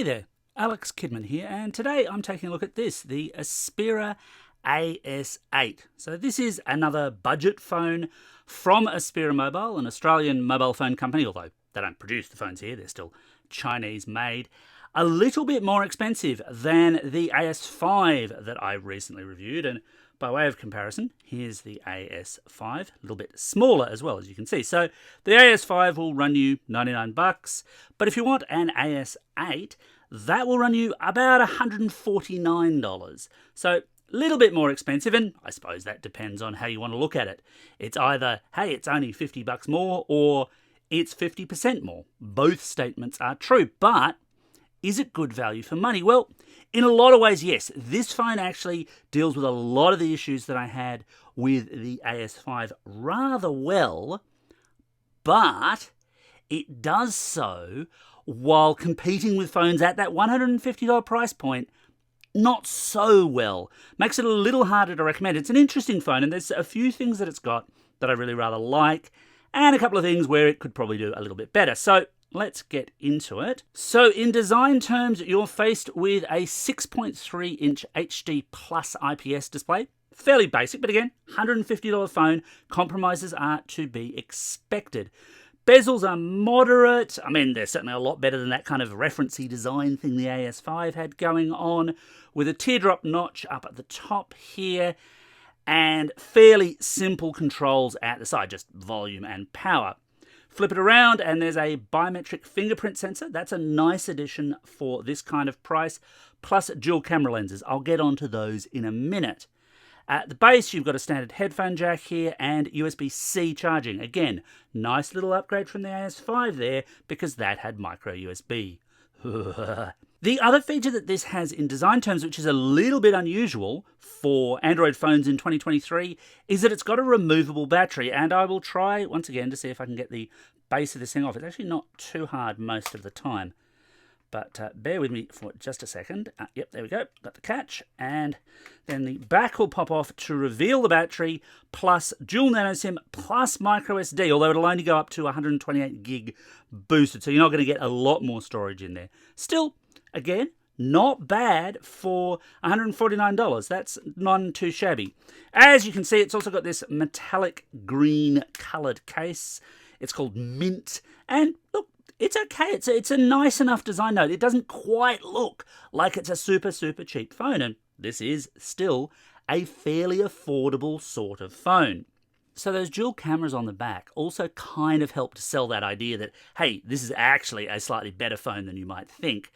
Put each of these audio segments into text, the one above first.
Hey there, Alex Kidman here, and today I'm taking a look at this, the Aspera AS8. So this is another budget phone from Aspera Mobile, an Australian mobile phone company, although they don't produce the phones here, they're still Chinese made. A little bit more expensive than the AS5 that I recently reviewed, and by way of comparison, here's the AS5, a little bit smaller as well, as you can see. So the AS5 will run you $99, but if you want an AS8, that will run you about $149. So a little bit more expensive, and I suppose that depends on how you want to look at it. It's either, hey, it's only $50 more, or it's 50% more. Both statements are true, but is it good value for money? Well, in a lot of ways, yes. This phone actually deals with a lot of the issues that I had with the AS5 rather well, but it does so while competing with phones at that $150 price point not so well. Makes it a little harder to recommend. It's an interesting phone, and there's a few things that it's got that I really rather like, and a couple of things where it could probably do a little bit better. So let's get into it. So in design terms, you're faced with a 6.3-inch HD Plus IPS display. Fairly basic, but again, $150 phone. Compromises are to be expected. Bezels are moderate. I mean, they're certainly a lot better than that kind of referencey design thing the AS5 had going on, with a teardrop notch up at the top here, and fairly simple controls at the side, just volume and power. Flip it around and there's a biometric fingerprint sensor. That's a nice addition for this kind of price, plus dual camera lenses. I'll get onto those in a minute. At the base, you've got a standard headphone jack here and USB-C charging. Again, nice little upgrade from the AS5 there, because that had micro USB. The other feature that this has in design terms, which is a little bit unusual for Android phones in 2023, is that it's got a removable battery, and I will try once again to see if I can get the base of this thing off. It's actually not too hard most of the time, but bear with me for just a second. Yep, there we go, got the catch, and then the back will pop off to reveal the battery, plus dual nano SIM, plus micro SD, although it'll only go up to 128 gig boosted, so you're not going to get a lot more storage in there. Still, again, not bad for $149. That's none too shabby. As you can see, it's also got this metallic green coloured case. It's called Mint. And look, it's okay. It's a nice enough design note. It doesn't quite look like it's a super, super cheap phone. And this is still a fairly affordable sort of phone. So those dual cameras on the back also kind of help to sell that idea that, hey, this is actually a slightly better phone than you might think.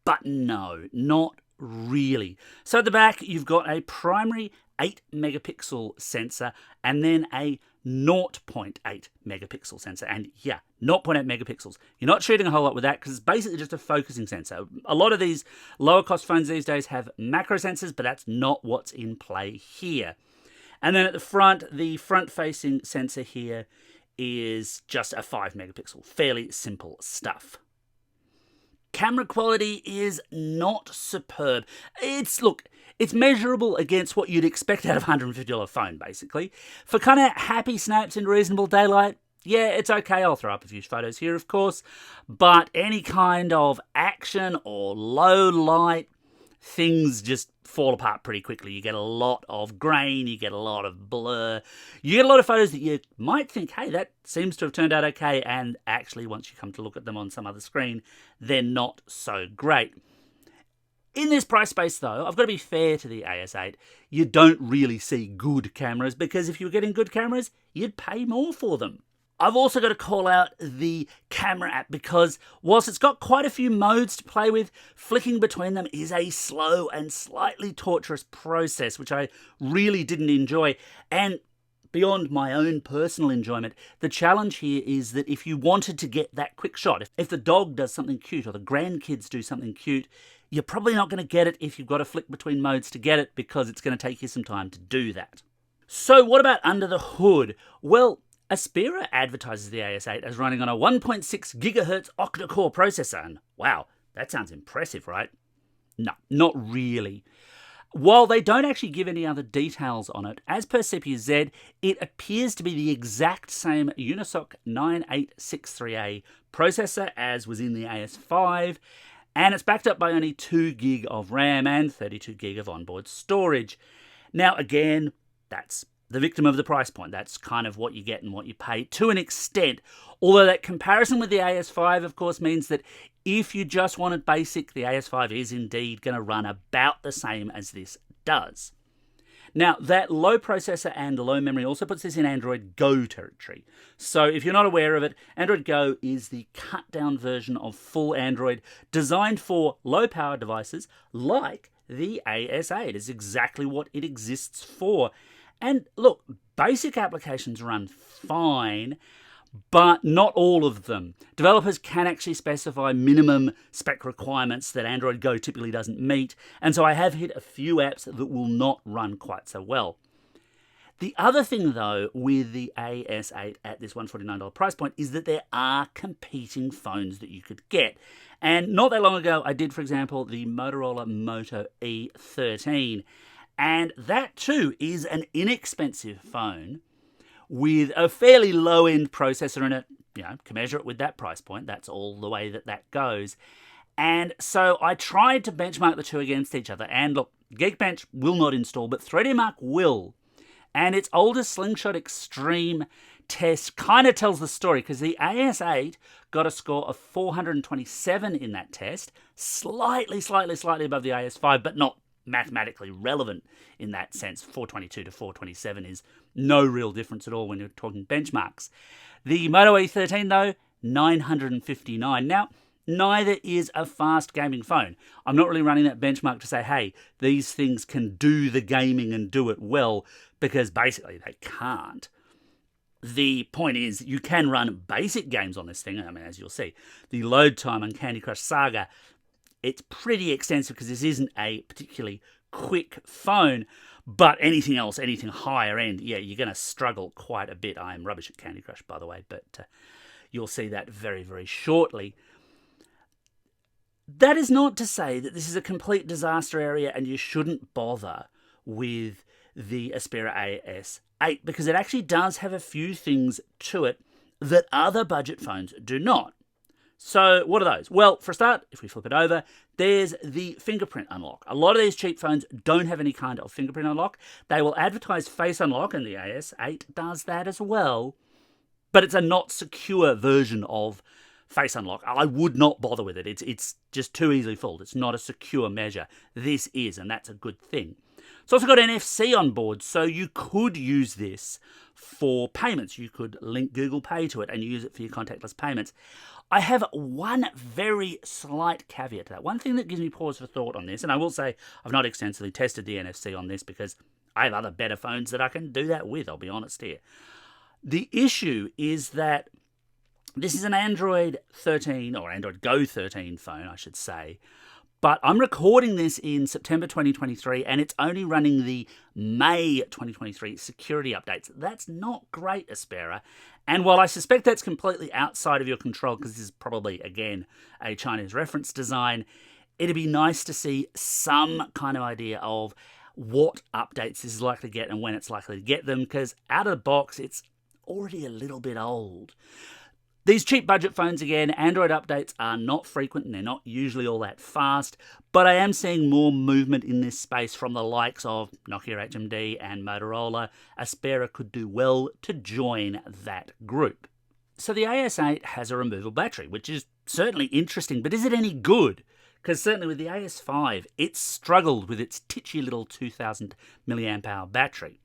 But no, not really. So at the back, you've got a primary 8-megapixel sensor and then a 0.8 megapixel sensor. And yeah, 0.8 megapixels. You're not shooting a whole lot with that because it's basically just a focusing sensor. A lot of these lower cost phones these days have macro sensors, but that's not what's in play here. And then at the front, the front-facing sensor here is just a 5-megapixel. Fairly simple stuff. Camera quality is not superb. It's measurable against what you'd expect out of a $150 phone, basically. For kind of happy snaps in reasonable daylight, yeah, it's okay. I'll throw up a few photos here, of course. But any kind of action or low light, things just fall apart pretty quickly. You get a lot of grain, you get a lot of blur, you get a lot of photos that you might think, hey, that seems to have turned out okay, and actually once you come to look at them on some other screen, they're not so great. In this price space though, I've got to be fair to the AS8, you don't really see good cameras, because if you were getting good cameras, you'd pay more for them. I've also got to call out the camera app, because whilst it's got quite a few modes to play with, flicking between them is a slow and slightly torturous process, which I really didn't enjoy. And beyond my own personal enjoyment, the challenge here is that if you wanted to get that quick shot, if the dog does something cute or the grandkids do something cute, you're probably not going to get it if you've got to flick between modes to get it, because it's going to take you some time to do that. So what about under the hood? Well, Aspera advertises the AS8 as running on a 1.6 gigahertz octa-core processor, and wow, that sounds impressive, right? No, not really. While they don't actually give any other details on it, as per CPU-Z, it appears to be the exact same Unisoc 9863A processor as was in the AS5, and it's backed up by only 2 gig of RAM and 32 gig of onboard storage. Now again, that's the victim of the price point. That's kind of what you get and what you pay to an extent, although that comparison with the AS5 of course means that if you just wanted basic, the AS5 is indeed going to run about the same as this does. Now, that low processor and low memory also puts this in Android Go territory. So if you're not aware of it, Android Go is the cut-down version of full Android designed for low-power devices like the AS8. It's exactly what it exists for. And look, basic applications run fine, but not all of them. Developers can actually specify minimum spec requirements that Android Go typically doesn't meet, and so I have hit a few apps that will not run quite so well. The other thing, though, with the AS8 at this $149 price point is that there are competing phones that you could get. And not that long ago, I did, for example, the Motorola Moto E13, and that too is an inexpensive phone with a fairly low-end processor in it. You know, commensurate with that price point. That's all the way that that goes. And so I tried to benchmark the two against each other. And look, Geekbench will not install, but 3DMark will. And its older Slingshot Extreme test kind of tells the story, because the AS8 got a score of 427 in that test, slightly above the AS5, but not mathematically relevant in that sense. 422 to 427 is no real difference at all when you're talking benchmarks. The Moto E13, though, 959. Now, neither is a fast gaming phone. I'm not really running that benchmark to say, hey, these things can do the gaming and do it well, because basically they can't. The point is, you can run basic games on this thing. I mean, as you'll see, the load time on Candy Crush Saga, it's pretty extensive because this isn't a particularly quick phone, but anything else, anything higher end, yeah, you're going to struggle quite a bit. I am rubbish at Candy Crush, by the way, but you'll see that very, very shortly. That is not to say that this is a complete disaster area and you shouldn't bother with the Aspera AS8, because it actually does have a few things to it that other budget phones do not. So what are those? Well, for a start, if we flip it over, there's the fingerprint unlock. A lot of these cheap phones don't have any kind of fingerprint unlock. They will advertise face unlock, and the AS8 does that as well, but it's a not secure version of face unlock. I would not bother with it. It's just too easily fooled. It's not a secure measure. This is, and that's a good thing. It's also got NFC on board, so you could use this for payments. You could link Google Pay to it and use it for your contactless payments. I have one very slight caveat to that. One thing that gives me pause for thought on this, and I will say I've not extensively tested the NFC on this because I have other better phones that I can do that with, I'll be honest here. The issue is that this is an Android 13, or Android Go 13 phone, I should say, but I'm recording this in September 2023, and it's only running the May 2023 security updates. That's not great, Aspera. And while I suspect that's completely outside of your control, because this is probably, again, a Chinese reference design, it'd be nice to see some kind of idea of what updates this is likely to get and when it's likely to get them, because out of the box, it's already a little bit old. These cheap budget phones, again, Android updates are not frequent and they're not usually all that fast, but I am seeing more movement in this space from the likes of Nokia HMD and Motorola. Aspera could do well to join that group. So the AS8 has a removable battery, which is certainly interesting, but is it any good? Because certainly with the AS5, it struggled with its titchy little 2000 milliamp hour battery.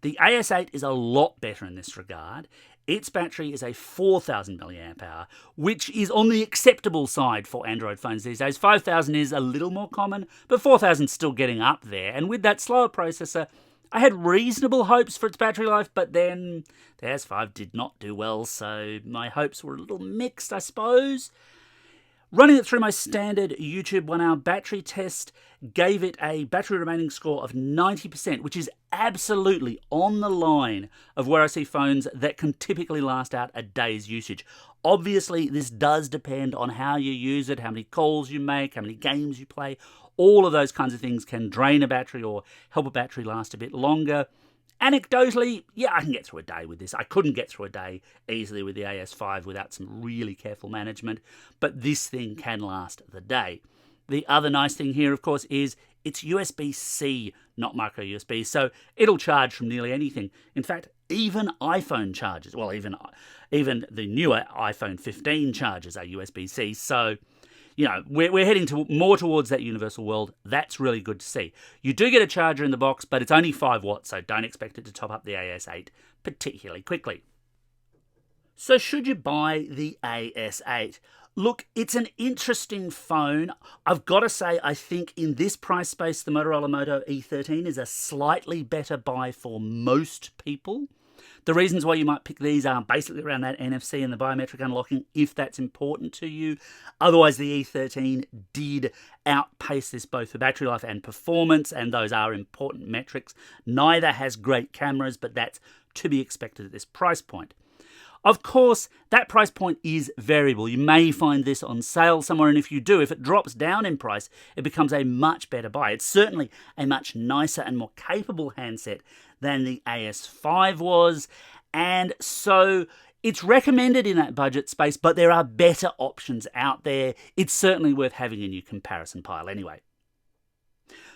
The AS8 is a lot better in this regard. Its battery is a 4000 milliamp hour, which is on the acceptable side for Android phones these days. 5000 is a little more common, but 4000 is still getting up there. And with that slower processor, I had reasonable hopes for its battery life, but then the AS5 did not do well, so my hopes were a little mixed, I suppose. Running it through my standard YouTube 1-hour battery test gave it a battery remaining score of 90%, which is absolutely on the line of where I see phones that can typically last out a day's usage. Obviously, this does depend on how you use it, how many calls you make, how many games you play. All of those kinds of things can drain a battery or help a battery last a bit longer. Anecdotally, yeah, I can get through a day with this. I couldn't get through a day easily with the AS5 without some really careful management, but this thing can last the day. The other nice thing here, of course, is it's USB-C, not micro USB, so it'll charge from nearly anything. In fact, even iPhone chargers, well, even the newer iPhone 15 chargers are USB-C, so you know, we're heading more towards that universal world. That's really good to see. You do get a charger in the box, but it's only 5 watts, so don't expect it to top up the AS8 particularly quickly. So should you buy the AS8? Look, it's an interesting phone. I've got to say, I think in this price space, the Motorola Moto E13 is a slightly better buy for most people. The reasons why you might pick these are basically around that NFC and the biometric unlocking, if that's important to you. Otherwise, the E13 did outpace this both for battery life and performance, and those are important metrics. Neither has great cameras, but that's to be expected at this price point. Of course, that price point is variable. You may find this on sale somewhere, and if you do, if it drops down in price, it becomes a much better buy. It's certainly a much nicer and more capable handset than the AS5 was, and so it's recommended in that budget space, but there are better options out there. It's certainly worth having in your comparison pile anyway.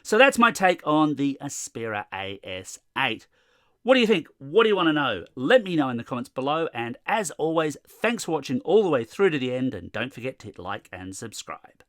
So that's my take on the Aspera AS8. What do you think? What do you want to know? Let me know in the comments below, and as always, thanks for watching all the way through to the end, and don't forget to hit like and subscribe.